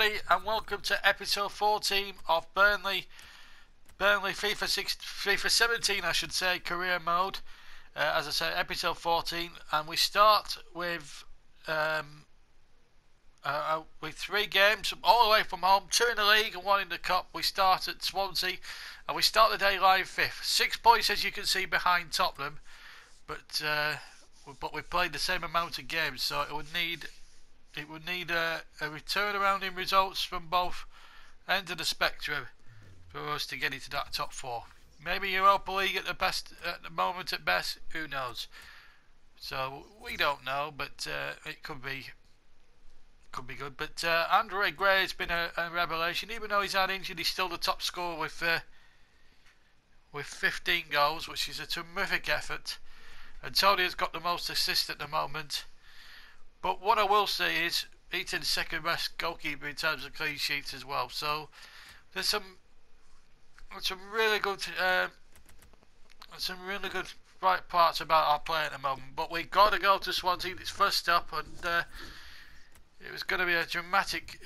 everybody, and welcome to episode 14 of Burnley FIFA 17, I should say, career mode. As I said, episode 14, and we start with 3 games all the way from home, 2 in the league and 1 in the cup. We start at Swansea, and we start the day live 5th. 6 points, as you can see, behind Tottenham, but we've played the same amount of games, so it would need a return around in results from both ends of the spectrum for us to get into that top 4. Maybe Europa League at the moment at best, who knows? So we don't know, but it could be good. But Andre Gray has been a revelation. Even though he's had injured, he's still the top scorer with 15 goals, which is a terrific effort. And Tony has got the most assists at the moment. But what I will say is Eaton's second best goalkeeper in terms of clean sheets as well. So there's some really good bright parts about our play at the moment. But we've got to go to Swansea. It's first up, and it was going to be a dramatic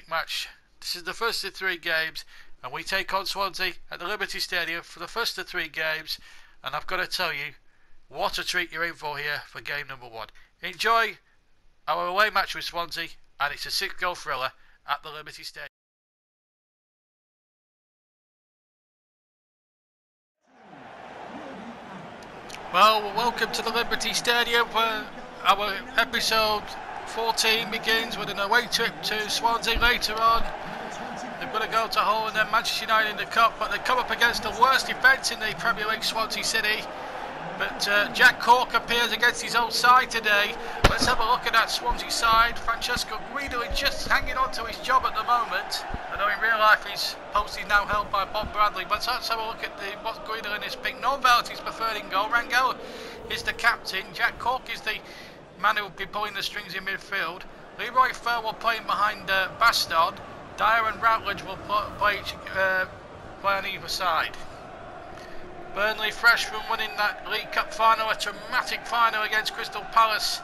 match. This is the first of 3 games, and we take on Swansea at the Liberty Stadium for the first of 3 games. And I've got to tell you, what a treat you're in for here for game number 1. Enjoy our away match with Swansea, and it's a 6-goal thriller at the Liberty Stadium. Well, welcome to the Liberty Stadium, where our episode 14 begins with an away trip to Swansea later on. They've got to go to Hull and then Manchester United in the Cup, but they come up against the worst defence in the Premier League, Swansea City. But Jack Cork appears against his own side today. Let's have a look at that Swansea side. Francesco Guido is just hanging on to his job at the moment. I know in real life his post is now held by Bob Bradley. But let's have a look at what Guido in his pick. Norvelt is preferred in goal. Rangel is the captain. Jack Cork is the man who will be pulling the strings in midfield. Leroy Fer will play behind Bastard. Dyer and Routledge will play on either side. Burnley, fresh from winning that League Cup final, a dramatic final against Crystal Palace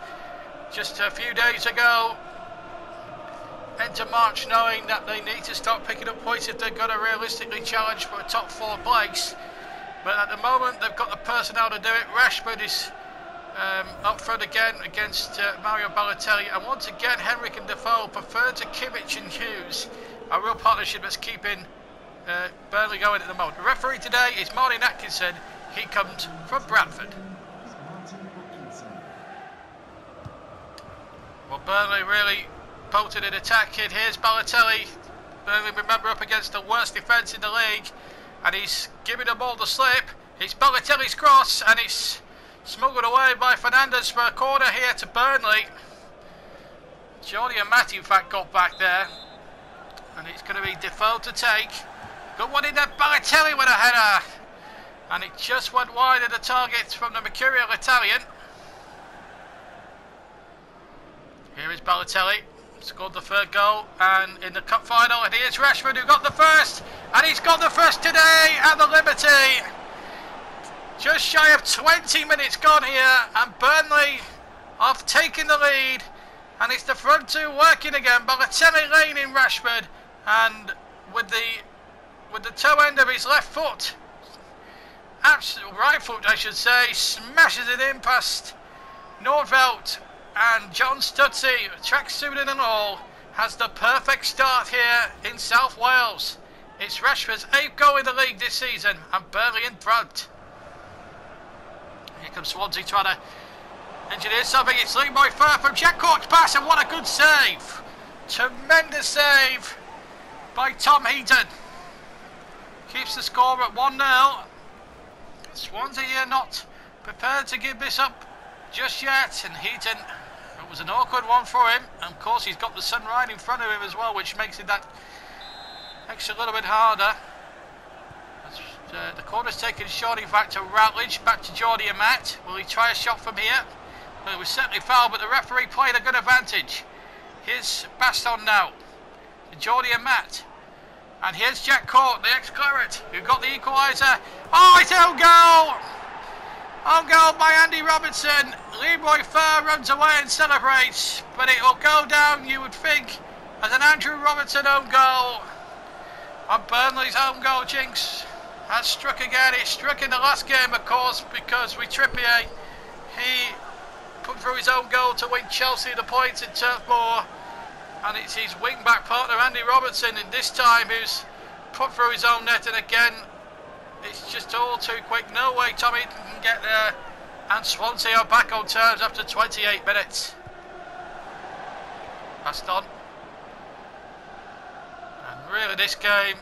just a few days ago. Enter March knowing that they need to start picking up points if they're going to realistically challenge for a top 4 place. But at the moment, they've got the personnel to do it. Rashford is up front again against Mario Balotelli. And once again, Henrik and Defoe prefer to Kimmich and Hughes. A real partnership that's keeping Burnley going at the moment. The referee today is Martin Atkinson. He comes from Bradford. Well, Burnley really potent in attacking. Here's Balotelli. Burnley, remember, up against the worst defence in the league, and he's giving them all the slip. It's Balotelli's cross, and it's smuggled away by Fernandes for a corner here to Burnley. Jordi and Matt, in fact, got back there, and it's going to be Defoe to take. Good one in there, Balotelli with a header, and it just went wide of the target from the Mercurial Italian. Here is Balotelli, scored the 3rd goal, and in the cup final, and here's Rashford who got the first, and he's got the first today at the Liberty. Just shy of 20 minutes gone here, and Burnley have taken the lead, and it's the front 2 working again. Balotelli laning Rashford, and with the toe end of his left foot, right foot I should say, smashes it in past Norvelt, and John Stutzy, tracksuit and all, has the perfect start here in South Wales. It's Rashford's 8th goal in the league this season, and Burnley in front. Here comes Swansea trying to engineer something. It's Leroy Fer from Jack Cork's pass, and what a good save! Tremendous save by Tom Heaton. Keeps the score at 1-0. Swansea here not prepared to give this up just yet, and Heaton, it was an awkward one for him, and of course he's got the sun right in front of him as well, which makes it that extra little bit harder. The corner's taken short, in fact, to Routledge, back to Jordi and Matt. Will he try a shot from here? Well, it was certainly foul, but the referee played a good advantage. Here's Baston now, to Jordi and Matt. And here's Jack Cork, the ex-Claret, who got the equaliser. Oh, it's own goal! Own goal by Andy Robertson. Leroy Fer runs away and celebrates, but it will go down, you would think, as an Andrew Robertson own goal. And Burnley's own goal jinx has struck again. It struck in the last game, of course, because with Trippier, he put through his own goal to win Chelsea the points in Turf Moor. And it's his wing-back partner, Andy Robertson, and this time who's put through his own net. And again, it's just all too quick. No way Tommy can get there. And Swansea are back on terms after 28 minutes. Passed on. And really this game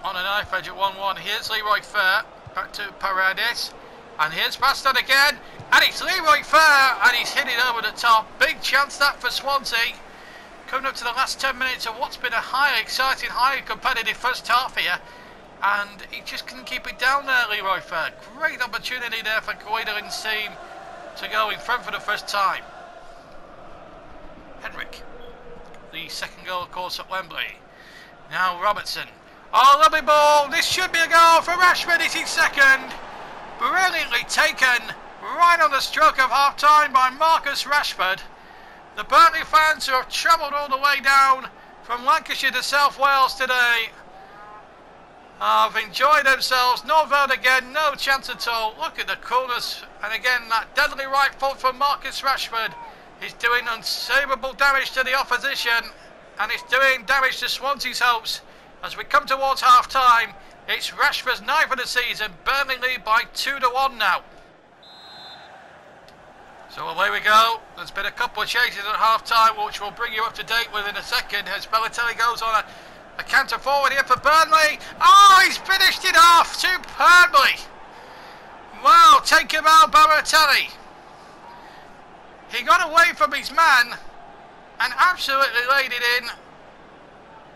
on a knife edge at 1-1. Here's Leroy Fer. Back to Paredes. And here's passed on again. And it's Leroy Fer. And he's hit it over the top. Big chance that for Swansea. Coming up to the last 10 minutes of what's been a highly exciting, highly competitive first half here. And he just couldn't keep it down there, Leroy Fer. Great opportunity there for Guidelin's team to go in front for the first time. Henrik, the second goal, of course, at Wembley. Now Robertson. Oh, lovely ball. This should be a goal for Rashford. It's his second. Brilliantly taken right on the stroke of half-time by Marcus Rashford. The Burnley fans who have travelled all the way down from Lancashire to South Wales today have enjoyed themselves. No vote again, no chance at all. Look at the coolness. And again, that deadly right foot from Marcus Rashford is doing unsavable damage to the opposition. And it's doing damage to Swansea's hopes. As we come towards half-time, it's Rashford's 9th of the season. Burnley lead by 2-1 now. So away we go. There's been a couple of changes at half-time, which we'll bring you up to date with in a second, as Balotelli goes on a canter forward here for Burnley. Oh, he's finished it off superbly. Wow, take him out, Balotelli. He got away from his man and absolutely laid it in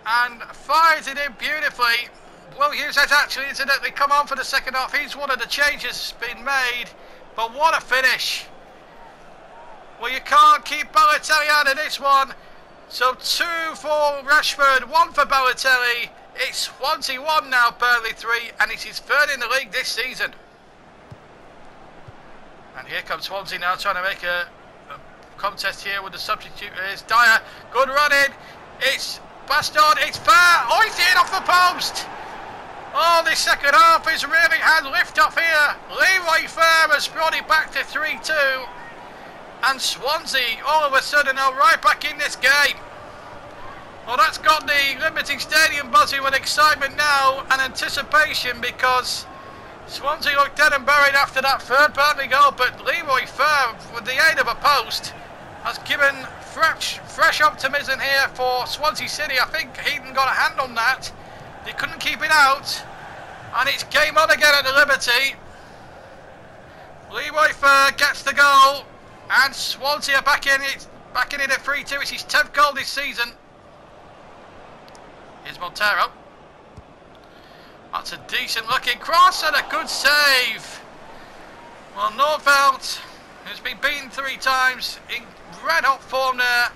and fires it in beautifully. Well, Hughes has actually incidentally come on for the second half. He's one of the changes been made, but what a finish. Well, you can't keep Balotelli out of this one. So 2 for Rashford, 1 for Balotelli. It's Swansea 1 now, Burnley 3, and it's his 3rd in the league this season. And here comes Swansea now trying to make a contest here with the substitute. It's Dyer, good running. It's Baston, it's Fer. Oh, he's hit off the post. Oh, this second half is really had lift off here. Leroy Fer has brought it back to 3-2. And Swansea, all of a sudden, are right back in this game. Well, that's got the Liberty Stadium buzzing with excitement now and anticipation, because Swansea looked dead and buried after that third Burnley goal. But Leroy Fer, with the aid of a post, has given fresh optimism here for Swansea City. I think Heaton got a hand on that. He couldn't keep it out. And it's game on again at the Liberty. Leroy Fer gets the goal. And Swansea are back in it at 3-2. It's his 10th goal this season. Here's Montero. That's a decent looking cross and a good save. Well, Nordfeldt, who's been beaten 3 times, in red hot form there.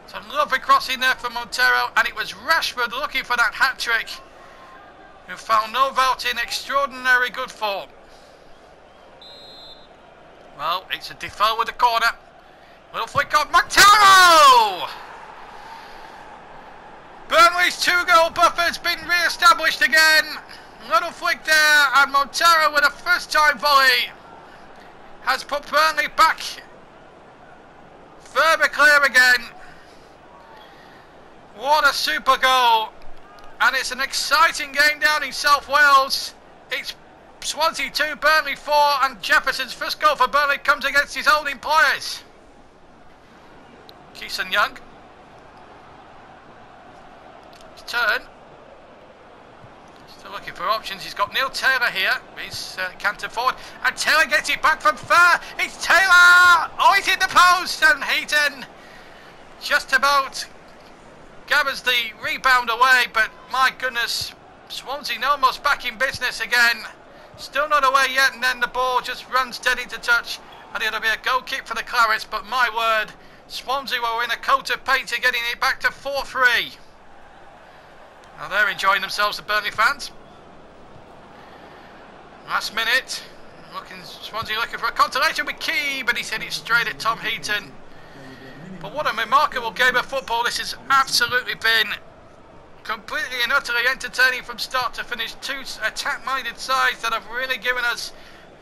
Some lovely crossing there for Montero, and it was Rashford looking for that hat-trick, who found Nordfeldt in extraordinary good form. Well, it's a Defoe with the corner. Little flick on Montero! Burnley's 2-goal buffer's been re-established again. Little flick there, and Montero with a first-time volley has put Burnley back further clear again. What a super goal. And it's an exciting game down in South Wales. It's Swansea 2, Burnley 4, and Jefferson's first goal for Burnley comes against his old employers. Keeson Young. His turn. Still looking for options. He's got Neil Taylor here. He's cantered forward, and Taylor gets it back from Fer. It's Taylor! Oh, he's hit the post, and Heaton just about gathers the rebound away, but my goodness, Swansea almost back in business again. Still not away yet, and then the ball just runs dead into touch, and it'll be a goal kick for the Clarets. But my word, Swansea were in a coat of paint to getting it back to 4-3. Now they're enjoying themselves, the Burnley fans. Last minute, Swansea looking for a consolation with Key, but he's hit it straight at Tom Heaton. But what a remarkable game of football this has absolutely been. Completely and utterly entertaining from start to finish. Two attack-minded sides that have really given us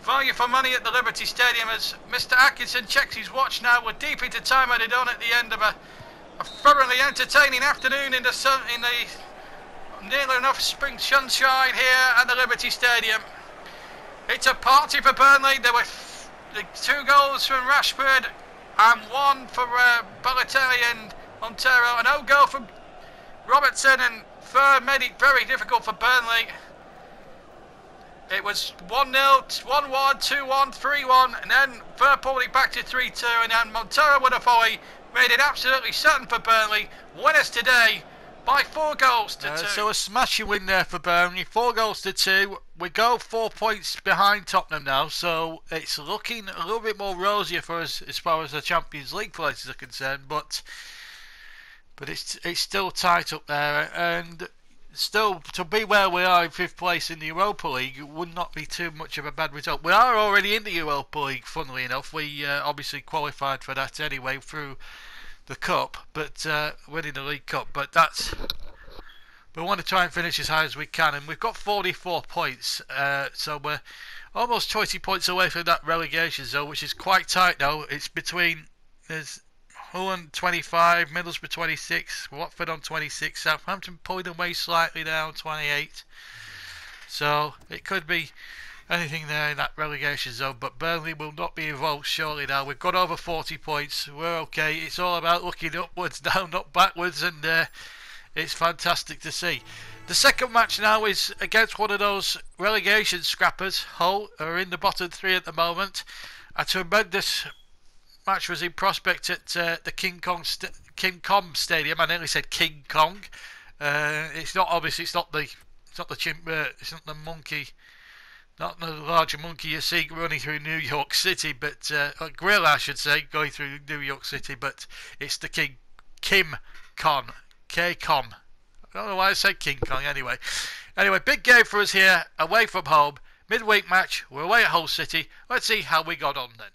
value for money at the Liberty Stadium. As Mr. Atkinson checks his watch now, we're deep into time added on at the end of a thoroughly entertaining afternoon in the sun, in the nearly enough spring sunshine here at the Liberty Stadium. It's a party for Burnley. There were 2 goals from Rashford and 1 for Balotelli and Montero. An own goal from Robertson and Fur made it very difficult for Burnley. It was 1-0, 1-1, 2-1, 3-1, and then Fur pulled it back to 3-2, and then Montero with a volley made it absolutely certain for Burnley. Winners today by 4 goals to 2. So a smashing win there for Burnley, 4 goals to 2. We go 4 points behind Tottenham now, so it's looking a little bit more rosier for us as far as the Champions League places are concerned, but it's still tight up there, and still to be where we are in 5th place in the Europa League would not be too much of a bad result. We are already in the Europa League, funnily enough. We obviously qualified for that anyway through the Cup, but winning the League Cup, but we want to try and finish as high as we can, and we've got 44 points, so we're almost 20 points away from that relegation zone, which is quite tight now. It's between, there's Hull 25, Middlesbrough 26, Watford on 26, Southampton pulling away slightly down 28. So it could be anything there in that relegation zone, but Burnley will not be involved surely now. We've got over 40 points. We're okay. It's all about looking upwards now, not backwards, and it's fantastic to see. The second match now is against one of those relegation scrappers. Hull are in the bottom 3 at the moment. A tremendous match was in prospect at the King Kong Stadium. I nearly said King Kong. It's not obviously. It's not the monkey, not the larger monkey you see running through New York City, but a grill, I should say, going through New York City. But it's the Kim Kong. K-Com. I don't know why I said King Kong anyway. Anyway, big game for us here, away from home. Midweek match. We're away at Hull City. Let's see how we got on then.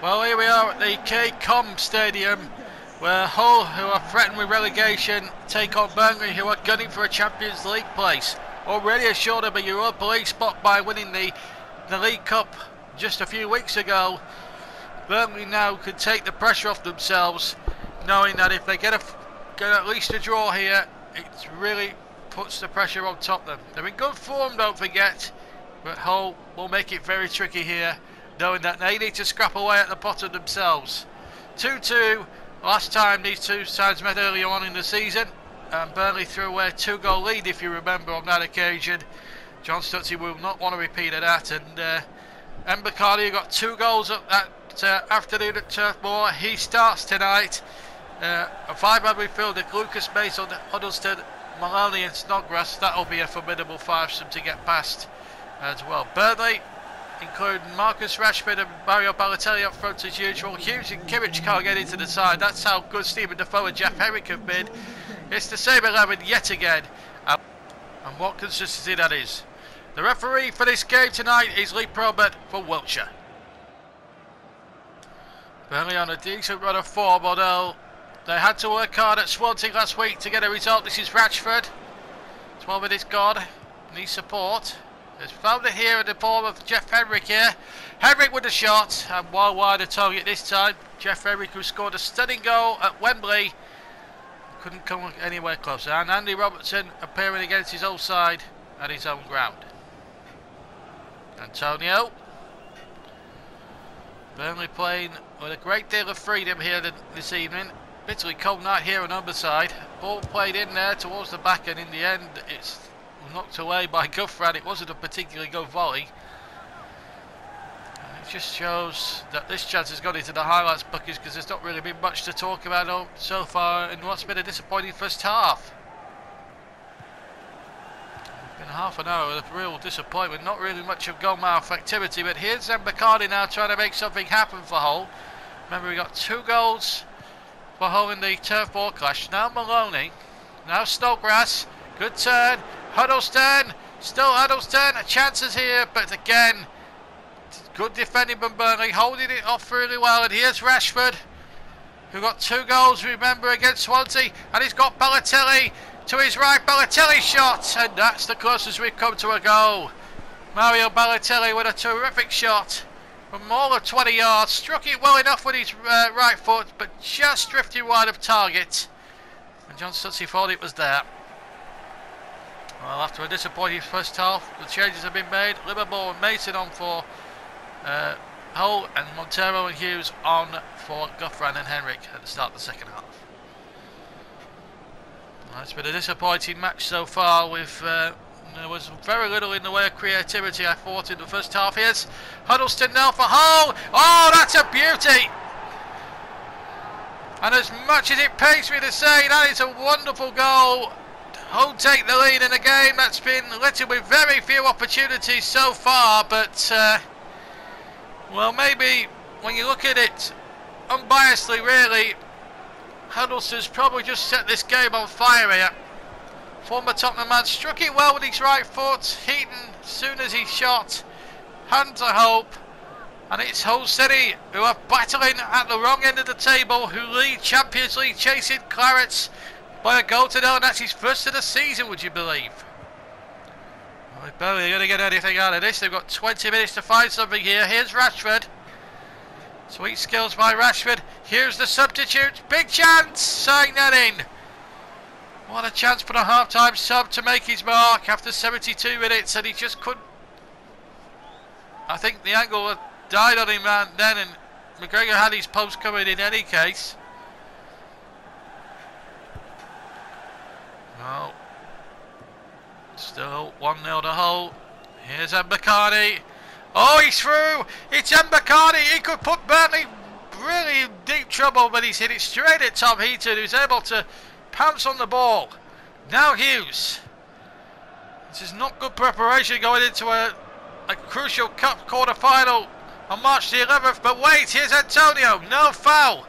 Well, here we are at the K-Com Stadium, where Hull, who are threatened with relegation, take on Burnley, who are gunning for a Champions League place. Already assured of a Europa League spot by winning the League Cup just a few weeks ago. Burnley now can take the pressure off themselves, knowing that if they get at least a draw here, it really puts the pressure on Tottenham. They're in good form, don't forget, but Hull will make it very tricky here, knowing that they need to scrap away at the bottom themselves. 2-2, last time these two sides met earlier on in the season, and Burnley threw away a 2-goal lead, if you remember, on that occasion. John Stutsy will not want to repeat of that, and Mbakani got 2 goals up that afternoon at Turf Moor. He starts tonight. A 5-man midfielder, Lucas Mason, Huddleston, Maloney and Snodgrass. That'll be a formidable 5-some to get past as well. Burnley, including Marcus Rashford and Mario Balotelli up front as usual. Hughes and Kimmich can't get into the side. That's how good Stephen Defoe and Jeff Herrick have been. It's the same 11 yet again. And what consistency that is. The referee for this game tonight is Lee Probert for Wiltshire. Burnley on a decent run of form, although they had to work hard at Swansea last week to get a result. This is Rashford. 12 minutes gone. Needs support. Has found it here in the form of Jeff Henrick here. Henrick with a shot, and well wide of target this time. Jeff Henrick, who scored a stunning goal at Wembley, couldn't come anywhere closer. And Andy Robertson appearing against his own side at his own ground. Antonio. Burnley playing with a great deal of freedom here this evening. Bitterly cold night here on Humberside. Ball played in there towards the back, and in the end it's knocked away by Guffran. It wasn't a particularly good volley. And it just shows that this chance has gone into the highlights buckets, because there's not really been much to talk about so far in what's been a disappointing first half. Been half an hour of real disappointment, not really much of goal mouth activity, but here's Mbakani now trying to make something happen for Hull. Remember, we got 2 goals for Hull in the turf ball clash. Now Maloney, now Snodgrass, good turn, Huddleston, still Huddleston, chances here, but again Good defending from Burnley, holding it off really well. And here's Rashford, who got 2 goals, remember, against Swansea. And he's got Balotelli to his right. Balotelli shot, and that's the closest we've come to a goal. Mario Balotelli with a terrific shot from more than 20 yards. Struck it well enough with his right foot, but just drifted wide of target. And John Stutzy thought it was there. Well, after a disappointing first half, the changes have been made. Liverpool and Mason on for Hull, and Montero and Hughes on for Guthran and Henrik at the start of the second half. Well, it's been a disappointing match so far. There was very little in the way of creativity, I thought, in the first half. Here's Huddleston now for Hull. Oh, that's a beauty! And as much as it pains me to say, that is a wonderful goal. Hull take the lead in a game that's been littered with very few opportunities so far, but well, maybe when you look at it unbiasedly, really, Huddleston's probably just set this game on fire here. Former Tottenham man struck it well with his right foot. Heaton, as soon as he shot, hand to hope. And it's Hull City who are battling at the wrong end of the table, who lead Champions League, chasing Clarets by a goal to nil, and that's his first of the season, would you believe? Well, they're barely going to get anything out of this. They've got 20 minutes to find something here. Here's Rashford. Sweet skills by Rashford. Here's the substitute. Big chance. Sign that in. What a chance for a half-time sub to make his mark after 72 minutes, and he just couldn't. I think the angle had died on him then, and McGregor had his post coming in any case. Well, still 1-0 to Hull. Here's Mbakani. Oh, he's through. It's Mbakani. He could put Burnley really in deep trouble, but he's hit it straight at Tom Heaton, who's able to pounce on the ball. Now Hughes. This is not good preparation going into a crucial cup quarter-final on March the 11th. But wait, here's Antonio. No foul.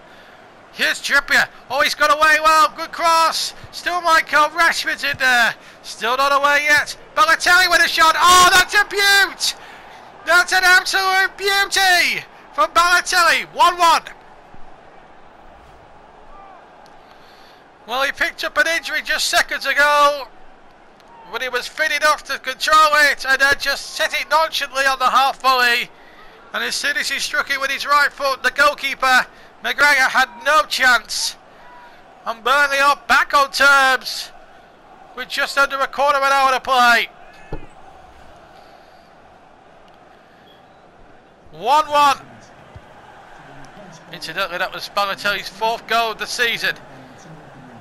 Here's Trippier. Oh, he's got away well. Good cross. Still Michael. Rashford's in there. Still not away yet. Balotelli with a shot. Oh, that's a beaut. That's an absolute beauty from Balotelli. 1-1. Well, he picked up an injury just seconds ago, but he was fit enough to control it and then just set it nonchalantly on the half volley. And as soon as he struck it with his right foot, the goalkeeper, McGregor, had no chance. And Burnley are back on terms with just under a quarter of an hour to play. 1-1. Incidentally, that was Balotelli's 4th goal of the season.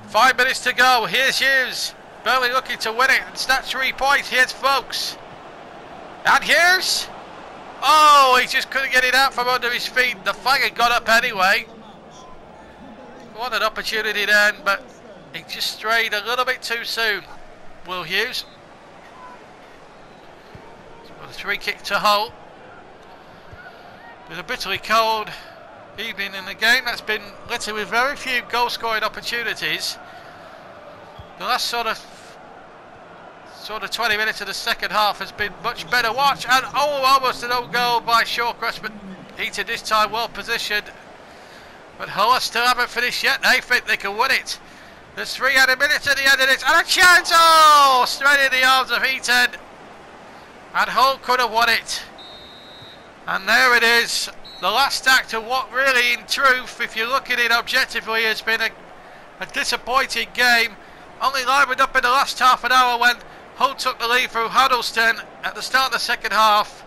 5 minutes to go. Here's Hughes. Burnley looking to win it and snatch 3 points. Here's Folks. And Hughes. Oh, he just couldn't get it out from under his feet. The flag had got up anyway. What an opportunity then, but he just strayed a little bit too soon. Will Hughes. So a free kick to Hull. Been a bitterly cold evening in the game that's been littered with very few goal scoring opportunities. The last sort of 20 minutes of the second half has been much better watch, and almost an own goal by Shawcross, but Heaton this time well positioned. But Hull still haven't finished yet. They think they can win it. There's 300 minutes at the end of this, and a chance! Oh, straight in the arms of Heaton, and Hull could have won it. And there it is. The last act of what really, in truth, if you look at it objectively, has been a disappointing game. Only livened up in the last half an hour when Hull took the lead through Huddleston at the start of the second half.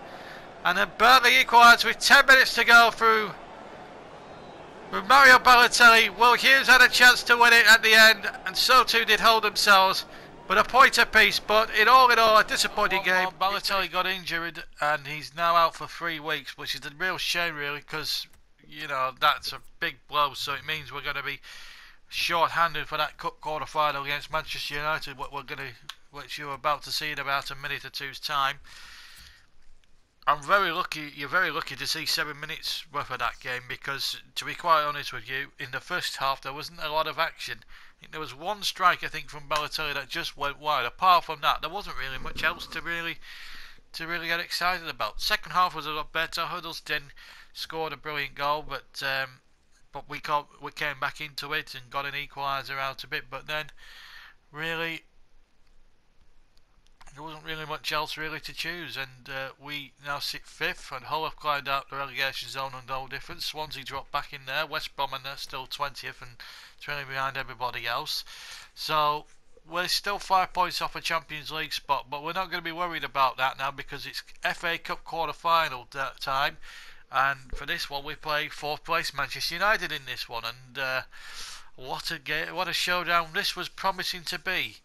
And then Burnley equalised with 10 minutes to go through Mario Balotelli. Will Hughes had a chance to win it at the end, and so too did Hull themselves. But a point apiece, but in all, a disappointing game. Balotelli got injured and he's now out for 3 weeks, which is a real shame really, because, you know, that's a big blow. So it means we're going to be short-handed for that cup quarter-final against Manchester United, which you're about to see in about a minute or two's time. I'm very lucky. You're very lucky to see 7 minutes worth of that game, because, to be quite honest with you, in the first half there wasn't a lot of action. I think there was one strike, I think, from Balotelli that just went wide. Apart from that, there wasn't really much else to really to really get excited about. Second half was a lot better. Huddleston scored a brilliant goal, but we came back into it and got an equaliser out of it. But then, really, there wasn't really much else really to choose, and we now sit 5th, and Hull have climbed out the relegation zone on no difference. Swansea dropped back in there. West Brom are still 20th and trailing behind everybody else. So we're still 5 points off a Champions League spot, but we're not going to be worried about that now because it's FA Cup quarter-final time, and for this one we play 4th place Manchester United in this one, and what a game, what a showdown this was promising to be.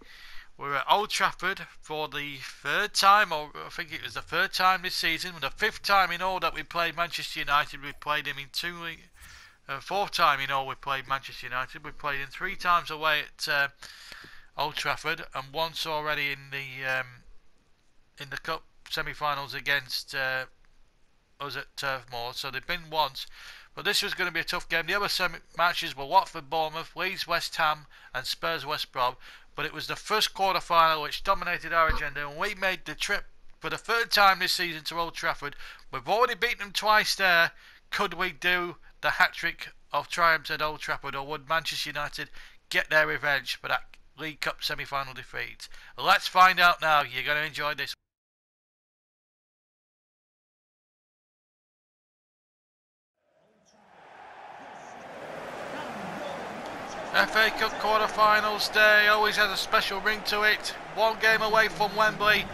We're at Old Trafford for the 3rd time, or I think it was the 3rd time this season, the 5th time in all that we played Manchester United. We played him in 4th time in all we played Manchester United. We played him 3 times away at Old Trafford, and once already in the cup semi-finals against us at Turf Moor. So they've been once, but this was going to be a tough game. The other matches were Watford, Bournemouth, Leeds, West Ham, and Spurs, West Brom. But it was the first quarter-final which dominated our agenda, and we made the trip for the 3rd time this season to Old Trafford. We've already beaten them twice there. Could we do the hat-trick of triumphs at Old Trafford, or would Manchester United get their revenge for that League Cup semi-final defeat? Let's find out now. You're going to enjoy this. FA Cup quarter-finals day always has a special ring to it. 1 game away from Wembley,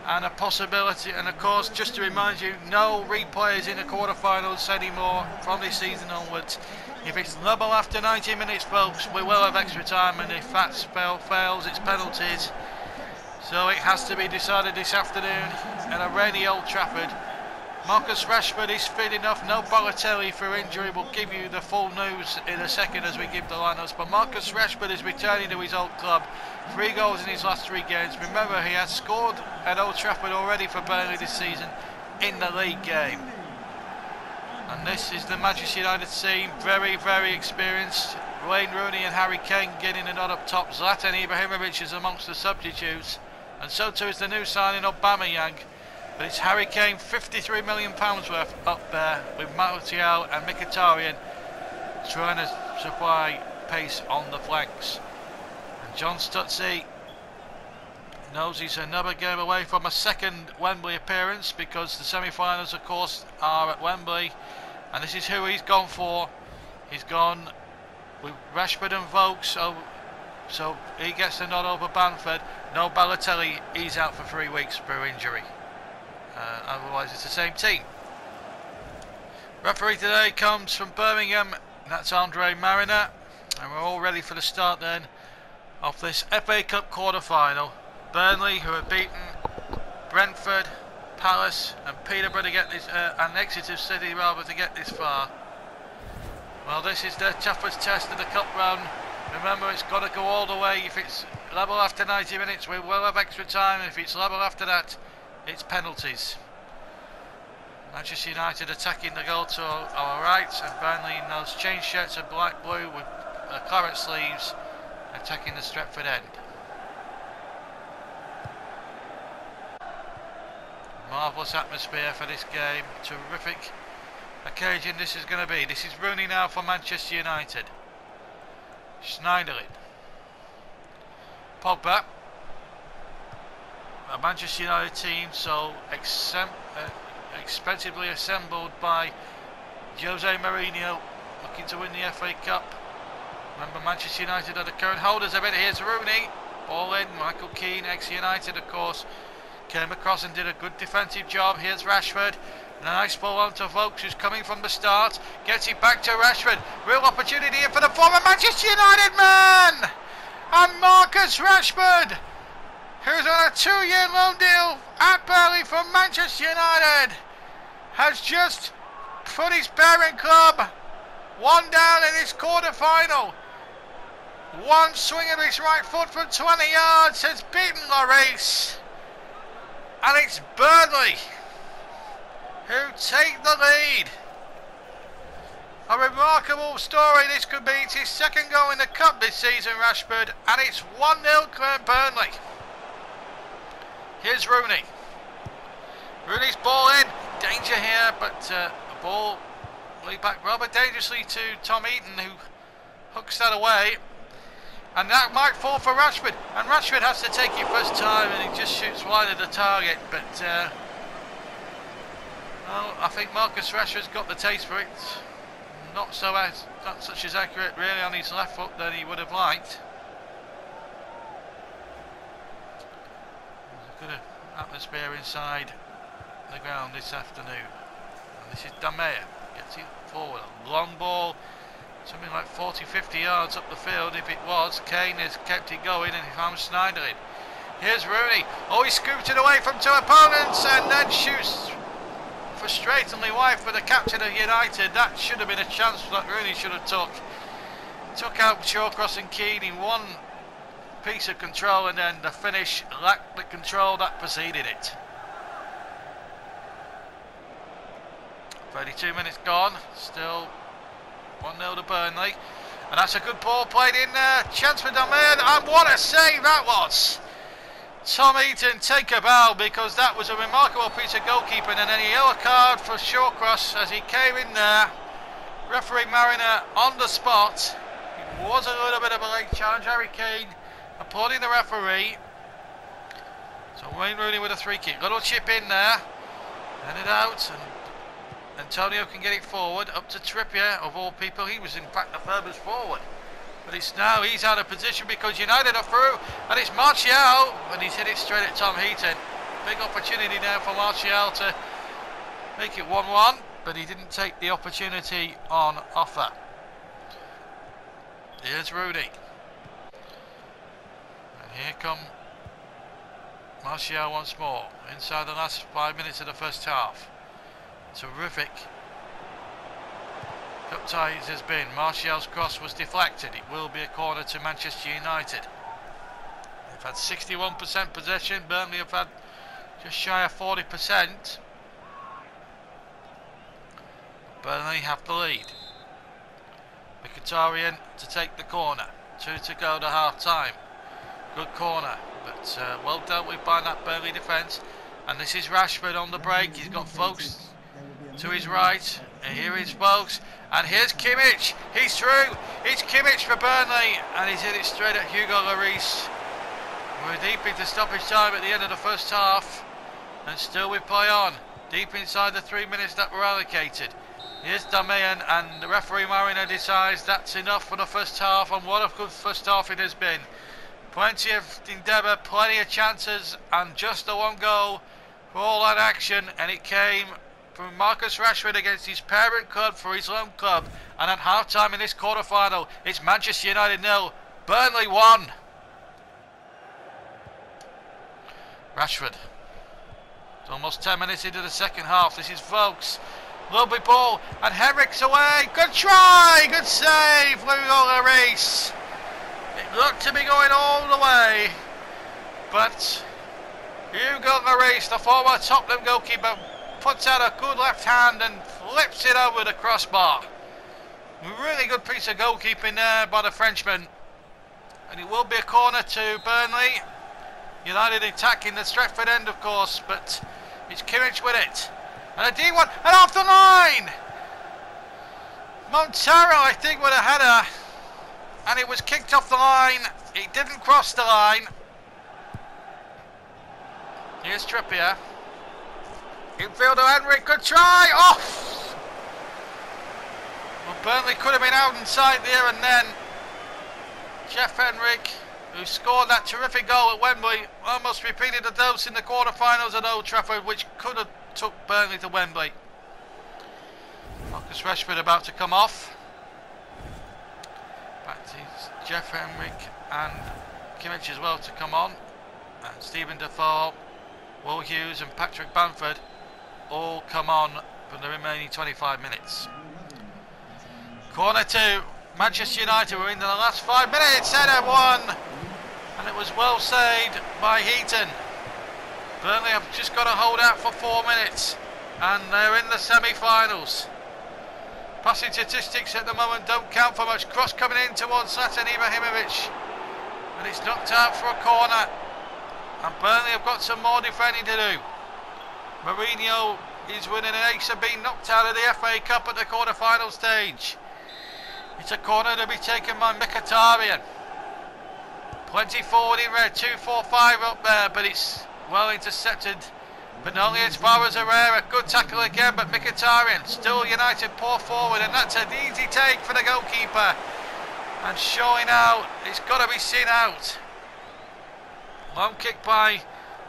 and a possibility, and of course, just to remind you, no replays in the quarter-finals anymore from this season onwards. If it's level after 90 minutes, folks, we will have extra time, and if that spell fails, it's penalties. So it has to be decided this afternoon at a rainy Old Trafford. Marcus Rashford is fit enough. No Balotelli for injury. We'll give you the full news in a second as we give the lineups. But Marcus Rashford is returning to his old club. 3 goals in his last 3 games. Remember, he has scored at Old Trafford already for Burnley this season in the league game. And this is the Manchester United team. Very, very experienced. Wayne Rooney and Harry Kane getting a nod up top. Zlatan Ibrahimovic is amongst the substitutes. And so too is the new signing Aubameyang. But it's Harry Kane, £53 million worth up there with Martial and Mkhitaryan trying to supply pace on the flanks. And John Stutzy knows he's another game away from a second Wembley appearance, because the semi-finals, of course, are at Wembley. And this is who he's gone for. He's gone with Rashford and Vokes, so he gets the nod over Bamford. No Balotelli, he's out for 3 weeks for injury. Otherwise it's the same team. Referee today comes from Birmingham, that's Andre Mariner, and we're all ready for the start then of this FA Cup quarter-final. Burnley, who have beaten Brentford, Palace and Peterborough to get this, and Exeter City rather, to get this far. Well, this is the toughest test of the cup run. Remember, it's got to go all the way. If it's level after 90 minutes, we will have extra time. If it's level after that, it's penalties. Manchester United attacking the goal to our right, and Burnley in those change shirts of black blue with claret sleeves attacking the Stretford end. Marvellous atmosphere for this game. Terrific occasion this is going to be. This is Rooney now for Manchester United. Schneiderlin. Pogba. A Manchester United team so expensively assembled by Jose Mourinho, looking to win the FA Cup. Remember, Manchester United are the current holders of it. Here's Rooney, ball in. Michael Keane, ex-United of course, came across and did a good defensive job. Here's Rashford, and a nice ball on to Vokes, who's coming from the start, gets it back to Rashford. Real opportunity here for the former Manchester United man, and Marcus Rashford, who's on a 2-year loan deal at Burnley from Manchester United, has just put his parent club 1 down in this quarter-final. 1 swing of his right foot from 20 yards has beaten Lloris, and it's Burnley who take the lead. A remarkable story this could be. It's his 2nd goal in the cup this season, Rashford, and it's 1-0 clear Burnley. Here's Rooney. Rooney's ball in. Danger here, but a ball laid back rather dangerously to Tom Heaton, who hooks that away. And that might fall for Rashford. And Rashford has to take it first time, and he just shoots wide of the target. But well, I think Marcus Rashford's got the taste for it. Not such as accurate really on his left foot that he would have liked. There's a good atmosphere inside the ground this afternoon. And this is Damea, gets it forward, a long ball, something like 40-50 yards up the field. If it was, Kane has kept it going, and if I'm Schneiderlin. Here's Rooney. Oh, he scooped it away from two opponents and then shoots frustratingly wide for the captain of United. That should have been a chance that Rooney should have took out Shawcross and Keane in one piece of control, and then the finish lacked the control that preceded it. 32 minutes gone, still 1-0 to Burnley, and that's a good ball played in there. Chance for Domain, and what a save that was! Tom Heaton, take a bow, because that was a remarkable piece of goalkeeping, and then a yellow card for Shawcross as he came in there. Referee Mariner on the spot. It was a little bit of a late challenge. Harry Kane applauding the referee. So Wayne Rooney with a free kick. Little chip in there, headed out, and Antonio can get it forward up to Trippier, of all people. He was in fact the furthest forward, but it's now he's out of position because United are through, and it's Martial, and he's hit it straight at Tom Heaton. Big opportunity now for Martial to make it 1-1, but he didn't take the opportunity on offer. Here's Rooney, and here come Martial once more inside the last 5 minutes of the first half. Terrific cup ties has been. Martial's cross was deflected. It will be a corner to Manchester United. They've had 61% possession. Burnley have had just shy of 40%. Burnley have the lead. Mkhitaryan to take the corner. 2 to go to half time. Good corner, but well dealt with by that Burnley defence. And this is Rashford on the break. He's got folks to his right, and here is Folks, and here's Kimmich. He's through. It's Kimmich for Burnley, and he's hit it straight at Hugo Lloris. We're deep into stoppage time at the end of the first half, and still we play on deep inside the 3 minutes that were allocated. Here's Damian, and the referee Mariner decides that's enough for the first half, and what a good first half it has been. Plenty of endeavour, plenty of chances, and just the one goal for all that action, and it came from Marcus Rashford against his parent club for his home club. And at half-time in this quarter-final, it's Manchester United 0, Burnley 1. Rashford. It's almost 10 minutes into the second half. This is Folks. Lovely ball, and Henrik's away. Good try, good save, Hugo Lloris. It looked to be going all the way, but Hugo Lloris, the former Tottenham goalkeeper, puts out a good left hand and flips it over the crossbar. Really good piece of goalkeeping there by the Frenchman. And it will be a corner to Burnley. United attacking the Stretford end, of course, but it's Kimmich with it. And a D1, and off the line! Montero, I think, with a header. And it was kicked off the line. It didn't cross the line. Here's Trippier. Infielder Henrik, good try, off! Well, Burnley could have been out inside there, and then Jeff Henrik, who scored that terrific goal at Wembley, almost repeated the dose in the quarter-finals at Old Trafford, which could have took Burnley to Wembley. Marcus Rashford about to come off. Back to Jeff Henrik and Kimmich as well to come on. And Stephen Defoe, Will Hughes and Patrick Bamford all come on for the remaining 25 minutes. Corner 2, Manchester United were in the last 5 minutes, header 1, and it was well saved by Heaton. Burnley have just got to hold out for 4 minutes, and they're in the semi-finals. Passing statistics at the moment don't count for much. Cross coming in towards Zlatan Ibrahimovic, and it's knocked out for a corner, and Burnley have got some more defending to do. Mourinho is winning an ace of being knocked out of the FA Cup at the quarter-final stage. It's a corner to be taken by Mkhitaryan. Plenty forward in red, 2-4-5 up there, but it's well intercepted. But not only as far as Herrera, good tackle again, but Mkhitaryan, still United poor forward, and that's an easy take for the goalkeeper. And showing out, it's got to be seen out. Long kick by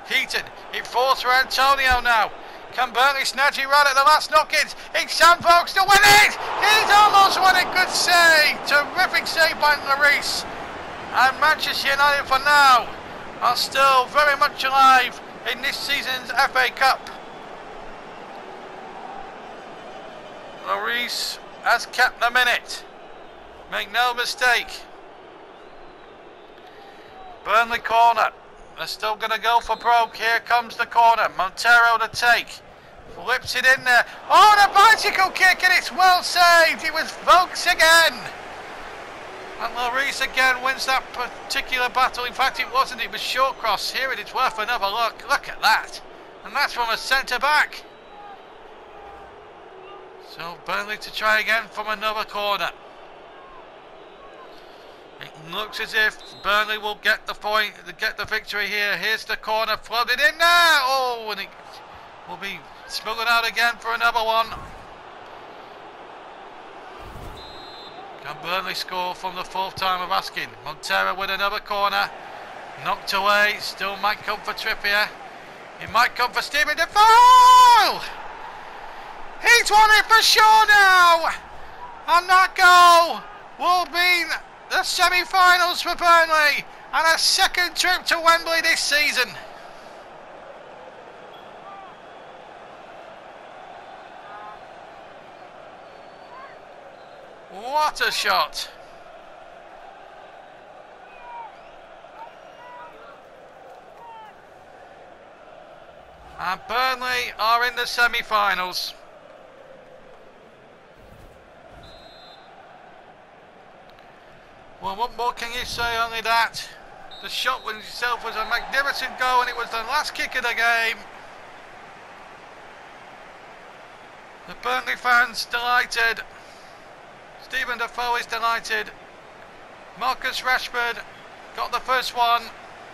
Heaton, it falls for Antonio now. Can Burnley snatch it right at the last knock-ins? It's Sam Vokes to win it! He's almost won it, good save! Terrific save by Lloris. And Manchester United for now are still very much alive in this season's FA Cup. Lloris has kept the minute. Make no mistake. Burnley corner. They're still going to go for broke. Here comes the corner. Montero to take. Flips it in there. Oh, and a bicycle kick, and it's well saved. It was Vokes again. And Lloris again wins that particular battle. In fact, it wasn't. It was short cross. Here it is worth another look. Look at that. And that's from a centre-back. So Burnley to try again from another corner. It looks as if Burnley will get the point, get the victory here. Here's the corner, floated in there. Oh, and it will be smuggled out again for another one. Can Burnley score from the fourth time of asking? Montero with another corner. Knocked away, still might come for Trippier. It might come for Steven Defoe! He's won it for sure now! And that goal will be the semi-finals for Burnley and a second trip to Wembley this season. What a shot! And Burnley are in the semi-finals. Well, what more can you say? Only that the shot in itself was a magnificent goal, and it was the last kick of the game. The Burnley fans delighted. Steven Defoe is delighted. Marcus Rashford got the first one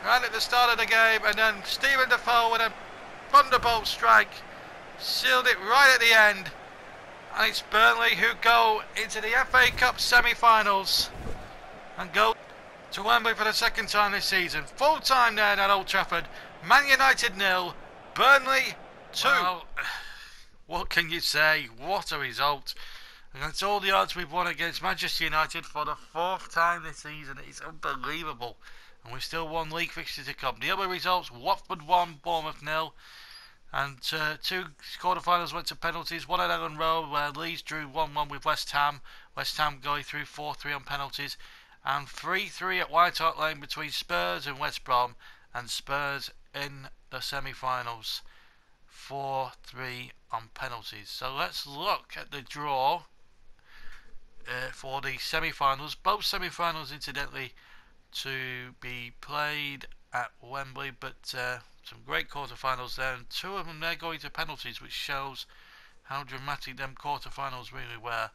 right at the start of the game, and then Steven Defoe with a thunderbolt strike sealed it right at the end. And it's Burnley who go into the FA Cup semi-finals and go to Wembley for the second time this season. Full time there at Old Trafford. Man United 0, Burnley 2. Well, what can you say? What a result. Against all the odds, we've won against Manchester United for the fourth time this season. It's unbelievable. And we've still won league fixtures to come. The other results, Watford 1, Bournemouth 0. And two quarter-finals went to penalties. One at Ellen Road where Leeds drew 1-1 with West Ham. West Ham going through 4-3 on penalties. And 3-3 at White Hart Lane between Spurs and West Brom, and Spurs in the semi-finals, 4-3 on penalties. So let's look at the draw for the semi-finals. Both semi-finals, incidentally, to be played at Wembley, but some great quarter-finals there, and two of them they're going to penalties, which shows how dramatic them quarter-finals really were.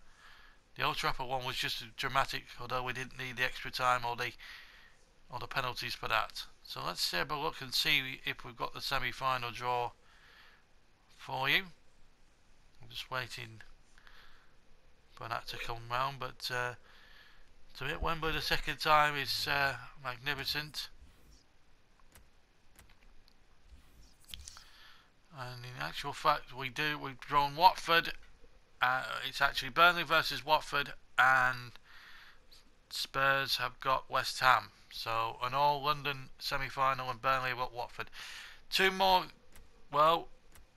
The Old Trafford one was just dramatic, although we didn't need the extra time or the penalties for that. So let's have a look and see if we've got the semi-final draw for you. I'm just waiting for that to come round, but to hit Wembley the second time is magnificent. And in actual fact, we've drawn Watford. It's actually Burnley versus Watford, and Spurs have got West Ham. So an all-London semi-final, and Burnley have got Watford. Two more, well,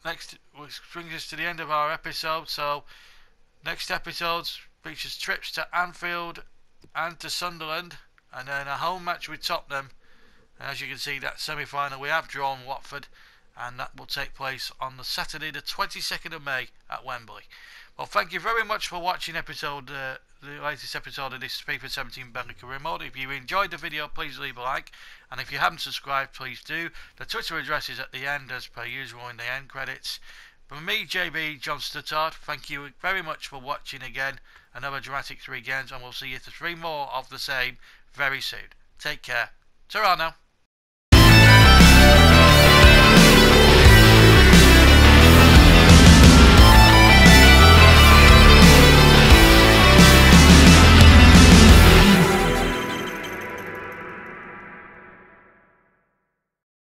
next, which brings us to the end of our episode. So next episode features trips to Anfield and to Sunderland, and then a home match with Tottenham. And as you can see, that semi-final we have drawn Watford, and that will take place on the Saturday the 22nd of May at Wembley. Well, thank you very much for watching the latest episode of this FIFA 17 Burnley Career Mode. If you enjoyed the video, please leave a like, and if you haven't subscribed, please do. The Twitter address is at the end, as per usual, in the end credits. From me, JB John Stuttard, thank you very much for watching again. Another dramatic 3 games, and we'll see you to 3 more of the same very soon. Take care. Ta-ra now.